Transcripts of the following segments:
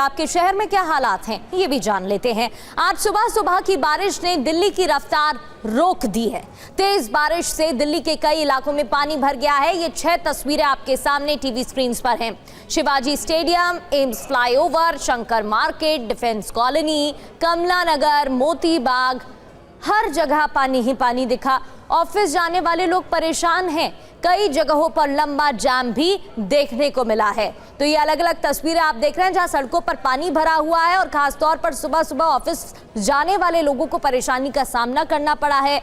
आपके शहर में क्या हालात हैं ये भी जान लेते हैं। आज सुबह सुबह की बारिश ने दिल्ली की रफ्तार रोक दी है। तेज बारिश से दिल्ली के कई इलाकों में पानी भर गया है। ये 6 तस्वीरें आपके सामने टीवी स्क्रीन पर हैं। Shivaji stadium, AIIMS flyover, Shankar market, defence colony, Kamla Nagar, Moti Bagh, हर जगह पानी ही पानी दिखा। ऑफिस जाने वाले लोग परेशान हैं। कई जगहों पर लंबा जाम भी देखने को मिला है। तो ये अलग अलग तस्वीरें आप देख रहे हैं जहां सड़कों पर पानी भरा हुआ है और खासतौर पर सुबह सुबह ऑफिस जाने वाले लोगों को परेशानी का सामना करना पड़ा है।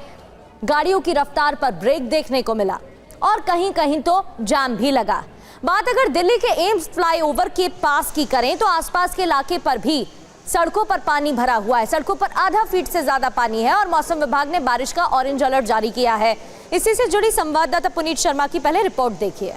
गाड़ियों की रफ्तार पर ब्रेक देखने को मिला और कहीं कहीं तो जाम भी लगा। बात अगर दिल्ली के एम्स फ्लाईओवर के पास की करें तो आसपास के इलाके पर भी सड़कों पर पानी भरा हुआ है। सड़कों पर आधा फीट से ज्यादा पानी है और मौसम विभाग ने बारिश का ऑरेंज अलर्ट जारी किया है। इसी से जुड़ी संवाददाता पुनीत शर्मा की पहले रिपोर्ट देखिए।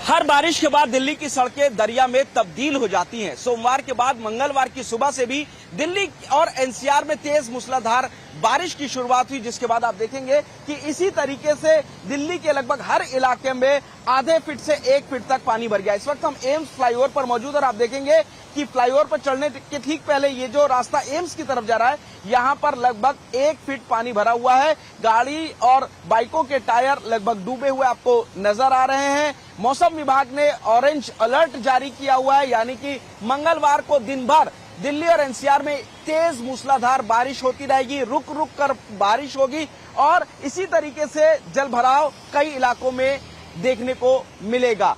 हर बारिश के बाद दिल्ली की सड़कें दरिया में तब्दील हो जाती हैं। सोमवार के बाद मंगलवार की सुबह से भी दिल्ली और एनसीआर में तेज मूसलाधार बारिश की शुरुआत हुई, जिसके बाद आप देखेंगे कि इसी तरीके से दिल्ली के लगभग हर इलाके में आधे फीट से 1 फीट तक पानी भर गया। इस वक्त हम एम्स फ्लाईओवर पर मौजूद और आप देखेंगे कि फ्लाईओवर पर चढ़ने के ठीक पहले ये जो रास्ता एम्स की तरफ जा रहा है, यहाँ पर लगभग 1 फीट पानी भरा हुआ है। गाड़ी और बाइकों के टायर लगभग डूबे हुए आपको नजर आ रहे हैं। मौसम विभाग ने ऑरेंज अलर्ट जारी किया हुआ है, यानी कि मंगलवार को दिन भर दिल्ली और एनसीआर में तेज मूसलाधार बारिश होती रहेगी। रुक रुक कर बारिश होगी और इसी तरीके से जल भराव कई इलाकों में देखने को मिलेगा।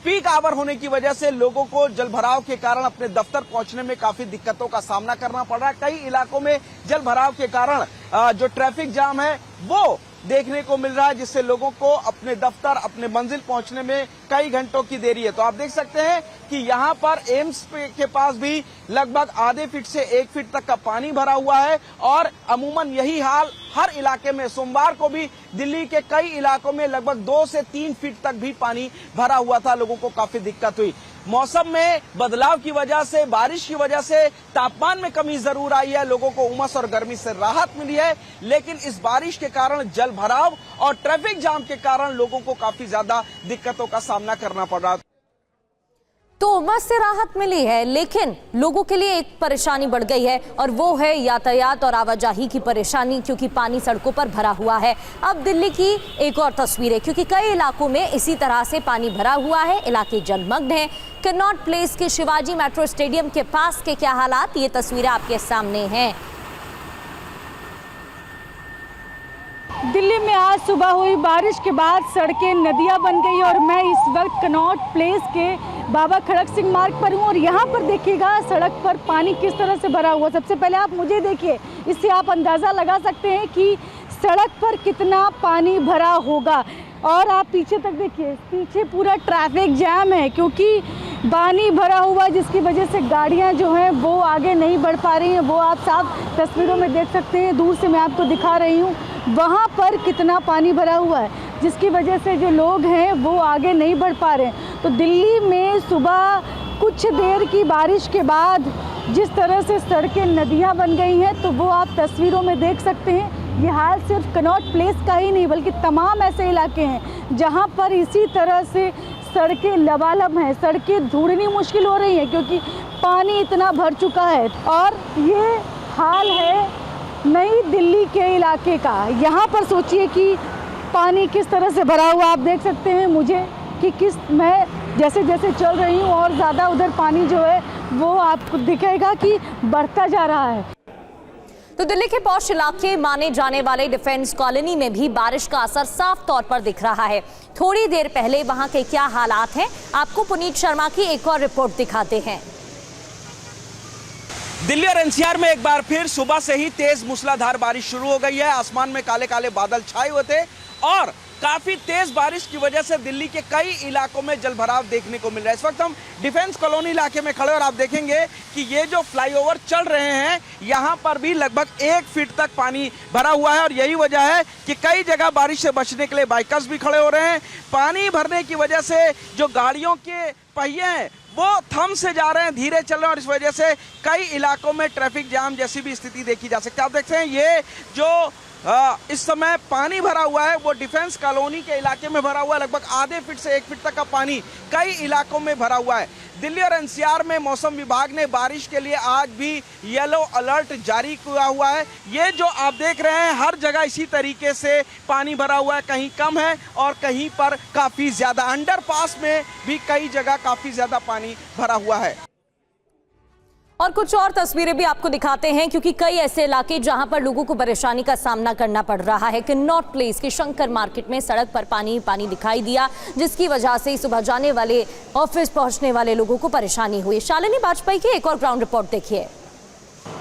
पीक आवर होने की वजह से लोगों को जल भराव के कारण अपने दफ्तर पहुंचने में काफी दिक्कतों का सामना करना पड़ रहा है। कई इलाकों में जल भराव के कारण जो ट्रैफिक जाम है वो देखने को मिल रहा है, जिससे लोगों को अपने दफ्तर, अपने मंजिल पहुंचने में कई घंटों की देरी है। तो आप देख सकते हैं कि यहाँ पर एम्स के पास भी लगभग आधे फीट से 1 फीट तक का पानी भरा हुआ है और अमूमन यही हाल हर इलाके में। सोमवार को भी दिल्ली के कई इलाकों में लगभग 2 से 3 फीट तक भी पानी भरा हुआ था। लोगों को काफी दिक्कत हुई। मौसम में बदलाव की वजह से, बारिश की वजह से तापमान में कमी जरूर आई है। लोगों को उमस और गर्मी से राहत मिली है, लेकिन इस बारिश के कारण जल भराव और ट्रैफिक जाम के कारण लोगों को काफी ज्यादा दिक्कतों का सामना करना पड़ रहा है। तो उमस से राहत मिली है, लेकिन लोगों के लिए एक परेशानी बढ़ गई है और वो है यातायात और आवाजाही की परेशानी, क्योंकि पानी सड़कों पर भरा हुआ है। अब दिल्ली की एक और तस्वीर है, क्योंकि कई इलाकों में इसी तरह से पानी भरा हुआ है। इलाके जलमग्न हैं। कनॉट प्लेस के शिवाजी मेट्रो स्टेडियम के पास के क्या हालात, ये तस्वीरें आपके सामने हैं। दिल्ली में आज सुबह हुई बारिश के बाद सड़कें नदियां बन गई और मैं इस वक्त कनॉट प्लेस के बाबा खड़क सिंह मार्ग पर हूँ और यहाँ पर देखिएगा सड़क पर पानी किस तरह से भरा हुआ। सबसे पहले आप मुझे देखिए, इससे आप अंदाज़ा लगा सकते हैं कि सड़क पर कितना पानी भरा होगा। और आप पीछे तक देखिए, पीछे पूरा ट्रैफिक जैम है क्योंकि पानी भरा हुआ, जिसकी वजह से गाड़ियां जो हैं वो आगे नहीं बढ़ पा रही हैं। वो आप साफ तस्वीरों में देख सकते हैं, दूर से मैं आपको दिखा रही हूँ वहाँ पर कितना पानी भरा हुआ है, जिसकी वजह से जो लोग हैं वो आगे नहीं बढ़ पा रहे हैं। तो दिल्ली में सुबह कुछ देर की बारिश के बाद जिस तरह से सड़कें नदियाँ बन गई हैं, तो वो आप तस्वीरों में देख सकते हैं। ये हाल सिर्फ कनॉट प्लेस का ही नहीं, बल्कि तमाम ऐसे इलाके हैं जहाँ पर इसी तरह से सड़कें लबालब हैं। सड़कें ढूंढनी मुश्किल हो रही हैं क्योंकि पानी इतना भर चुका है। और ये हाल है नई दिल्ली के इलाके का। यहाँ पर सोचिए कि पानी किस तरह से भरा हुआ। आप देख सकते हैं मुझे कि मैं जैसे जैसे चल रही हूँ और ज़्यादा उधर पानी जो है वो आपको दिखेगा कि बढ़ता जा रहा है। तो दिल्ली के पॉश इलाके माने जाने वाले डिफेंस कॉलोनी में भी बारिश का असर साफ तौर पर दिख रहा है। थोड़ी देर पहले वहां के क्या हालात हैं, आपको पुनीत शर्मा की एक और रिपोर्ट दिखाते हैं। दिल्ली और एनसीआर में एक बार फिर सुबह से ही तेज मूसलाधार बारिश शुरू हो गई है। आसमान में काले काले बादल छाए हुए थे और काफी तेज बारिश की वजह से दिल्ली के कई इलाकों में जलभराव देखने को मिल रहा है। इस वक्त हम डिफेंस कॉलोनी इलाके में खड़े और आप देखेंगे कि ये जो फ्लाईओवर चल रहे हैं, यहाँ पर भी लगभग 1 फीट तक पानी भरा हुआ है और यही वजह है कि कई जगह बारिश से बचने के लिए बाइकर्स भी खड़े हो रहे हैं। पानी भरने की वजह से जो गाड़ियों के पहिए हैं वो थम से जा रहे हैं, धीरे चल रहे हैं और इस वजह से कई इलाकों में ट्रैफिक जाम जैसी भी स्थिति देखी जा सकती है। आप देखते हैं ये जो इस समय पानी भरा हुआ है वो डिफेंस कॉलोनी के इलाके में भरा हुआ है। लगभग आधे फीट से 1 फीट तक का पानी कई इलाकों में भरा हुआ है। दिल्ली और एनसीआर में मौसम विभाग ने बारिश के लिए आज भी येलो अलर्ट जारी किया हुआ है। ये जो आप देख रहे हैं हर जगह इसी तरीके से पानी भरा हुआ है, कहीं कम है और कहीं पर काफी ज्यादा। अंडरपास में भी कई जगह काफी ज्यादा पानी भरा हुआ है। और कुछ और तस्वीरें भी आपको दिखाते हैं, क्योंकि कई ऐसे इलाके जहां पर लोगों को परेशानी का सामना करना पड़ रहा है। कनॉट प्लेस के शंकर मार्केट में सड़क पर पानी पानी दिखाई दिया, जिसकी वजह से सुबह जाने वाले ऑफिस पहुंचने वाले लोगों को परेशानी हुई। शालिनी वाजपेयी की एक और ग्राउंड रिपोर्ट देखिए।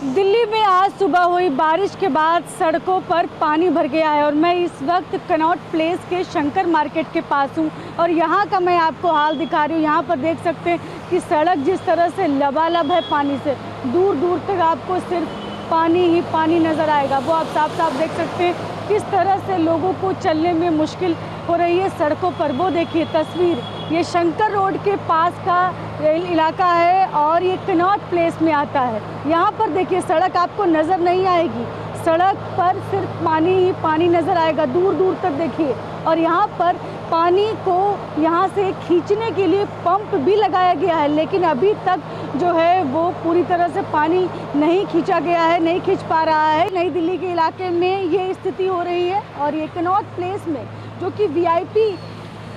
दिल्ली में आज सुबह हुई बारिश के बाद सड़कों पर पानी भर गया है और मैं इस वक्त कनॉट प्लेस के शंकर मार्केट के पास हूं और यहां का मैं आपको हाल दिखा रही हूं। यहां पर देख सकते हैं कि सड़क जिस तरह से लबालब है पानी से, दूर दूर तक आपको सिर्फ पानी ही पानी नज़र आएगा। वो आप साफ साफ देख सकते हैं किस तरह से लोगों को चलने में मुश्किल हो रही है सड़कों पर। वो देखिए तस्वीर, ये शंकर रोड के पास का इलाका है और ये कनॉट प्लेस में आता है। यहाँ पर देखिए सड़क आपको नज़र नहीं आएगी, सड़क पर सिर्फ पानी ही पानी नज़र आएगा दूर दूर तक देखिए। और यहाँ पर पानी को यहाँ से खींचने के लिए पंप भी लगाया गया है, लेकिन अभी तक जो है वो पूरी तरह से पानी नहीं खींचा गया है, नहीं खींच पा रहा है। नई दिल्ली के इलाके में ये स्थिति हो रही है और ये कनॉट प्लेस में जो कि वीआईपी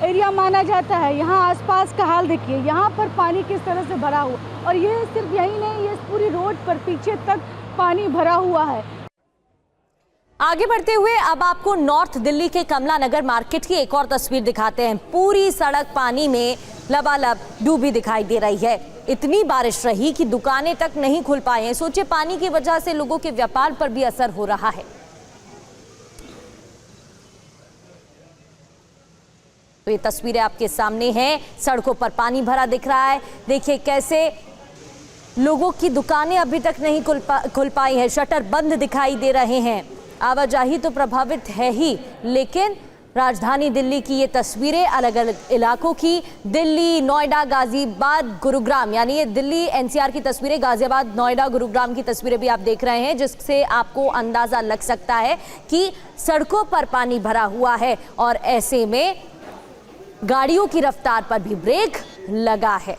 एरिया माना जाता है, यहाँ आसपास का हाल देखिए। यहाँ पर पानी किस तरह से भरा हुआ, और ये सिर्फ यही नहीं, ये पूरी रोड पर पीछे तक पानी भरा हुआ है। आगे बढ़ते हुए अब आपको नॉर्थ दिल्ली के कमला नगर मार्केट की एक और तस्वीर दिखाते हैं। पूरी सड़क पानी में लबालब डूबी दिखाई दे रही है। इतनी बारिश रही कि दुकानें तक नहीं खुल पाए हैं। सोचिए, पानी की वजह से लोगों के व्यापार पर भी असर हो रहा है। तो ये तस्वीरें आपके सामने हैं, सड़कों पर पानी भरा दिख रहा है। देखिए कैसे लोगों की दुकानें अभी तक नहीं खुल पाई है, शटर बंद दिखाई दे रहे हैं। आवाजाही तो प्रभावित है ही, लेकिन राजधानी दिल्ली की ये तस्वीरें अलग अलग इलाकों की, दिल्ली, नोएडा, गाजियाबाद, गुरुग्राम, यानी ये दिल्ली एनसीआर की तस्वीरें, गाजियाबाद, नोएडा, गुरुग्राम की तस्वीरें भी आप देख रहे हैं, जिससे आपको अंदाजा लग सकता है कि सड़कों पर पानी भरा हुआ है और ऐसे में गाड़ियों की रफ्तार पर भी ब्रेक लगा है।